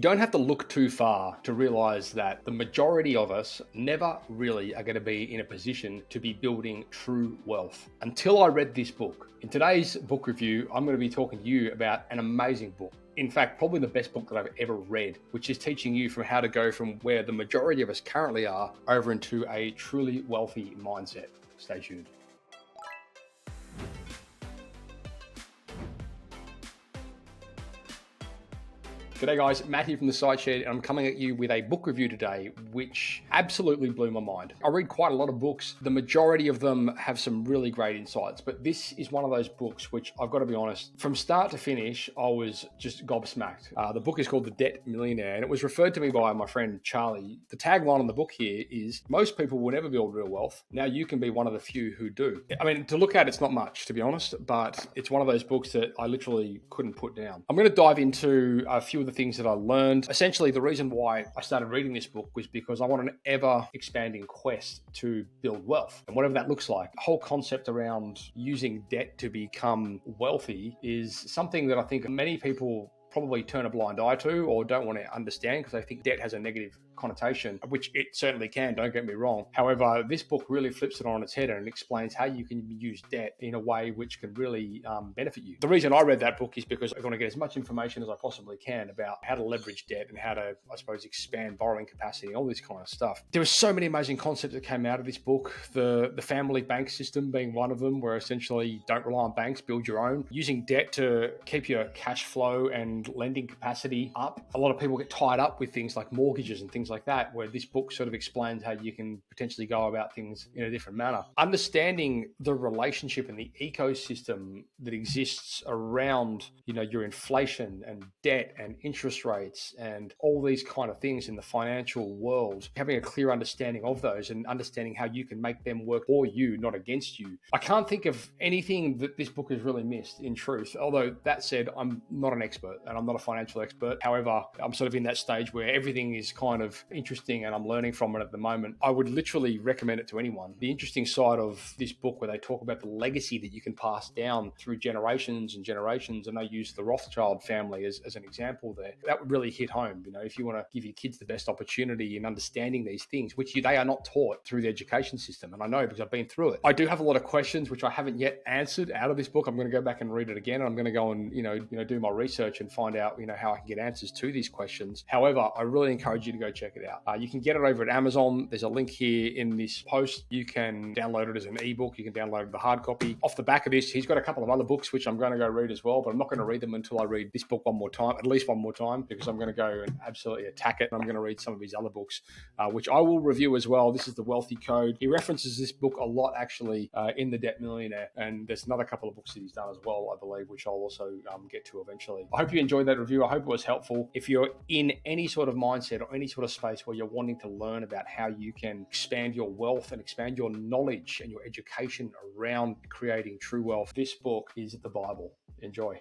don't have to look too far to realize that the majority of us never really are going to be in a position to be building true wealth until I read this book. In today's book review, I'm going to be talking to you about an amazing book. In fact, probably the best book that I've ever read, which is teaching you from how to go from where the majority of us currently are over into a truly wealthy mindset. Stay tuned. G'day guys, Matt here from the Side Shed, and I'm coming at you with a book review today, which absolutely blew my mind. I read quite a lot of books. The majority of them have some really great insights, but this is one of those books which I've got to be honest, from start to finish, I was just gobsmacked. The book is called The Debt Millionaire, and it was referred to me by my friend Charlie. The tagline on the book here is, most people will never build real wealth. Now you can be one of the few who do. I mean, to look at, it's not much, to be honest, but it's one of those books that I literally couldn't put down. I'm going to dive into a few of the things that I learned. Essentially, the reason why I started reading this book was because I want an ever expanding quest to build wealth. And whatever that looks like, the whole concept around using debt to become wealthy is something that I think many people probably turn a blind eye to or don't want to understand because they think debt has a negative connotation, which it certainly can, don't get me wrong. However, this book really flips it on its head and explains how you can use debt in a way which can really benefit you. The reason I read that book is because I want to get as much information as I possibly can about how to leverage debt and how to, I suppose, expand borrowing capacity, all this kind of stuff. There were so many amazing concepts that came out of this book. The family bank system being one of them, where essentially don't rely on banks, build your own. Using debt to keep your cash flow and lending capacity up. A lot of people get tied up with things like mortgages and things like that, where this book sort of explains how you can potentially go about things in a different manner. Understanding the relationship and the ecosystem that exists around, your inflation and debt and interest rates and all these kind of things in the financial world, having a clear understanding of those and understanding how you can make them work for you, not against you. I can't think of anything that this book has really missed, in truth. Although that said, I'm not an expert and I'm not a financial expert. However, I'm sort of in that stage where everything is kind of interesting and I'm learning from it at the moment. I would literally recommend it to anyone. The interesting side of this book where they talk about the legacy that you can pass down through generations and generations, and they use the Rothschild family as an example there. That would really hit home. If you want to give your kids the best opportunity in understanding these things, which they are not taught through the education system. And I know because I've been through it. I do have a lot of questions which I haven't yet answered out of this book. I'm going to go back and read it again. And I'm going to go and, do my research and find out, how I can get answers to these questions. However, I really encourage you to go check it out. You can get it over at Amazon. There's a link here in this post. You can download it as an ebook. You can download the hard copy. Off the back of this, he's got a couple of other books, which I'm going to go read as well, but I'm not going to read them until I read this book one more time, at least one more time, because I'm going to go and absolutely attack it. And I'm going to read some of his other books, which I will review as well. This is The Wealthy Code. He references this book a lot, actually, in The Debt Millionaire. And there's another couple of books that he's done as well, I believe, which I'll also get to eventually. I hope you enjoyed that review. I hope it was helpful. If you're in any sort of mindset or any sort of space where you're wanting to learn about how you can expand your wealth and expand your knowledge and your education around creating true wealth, this book is the Bible. Enjoy.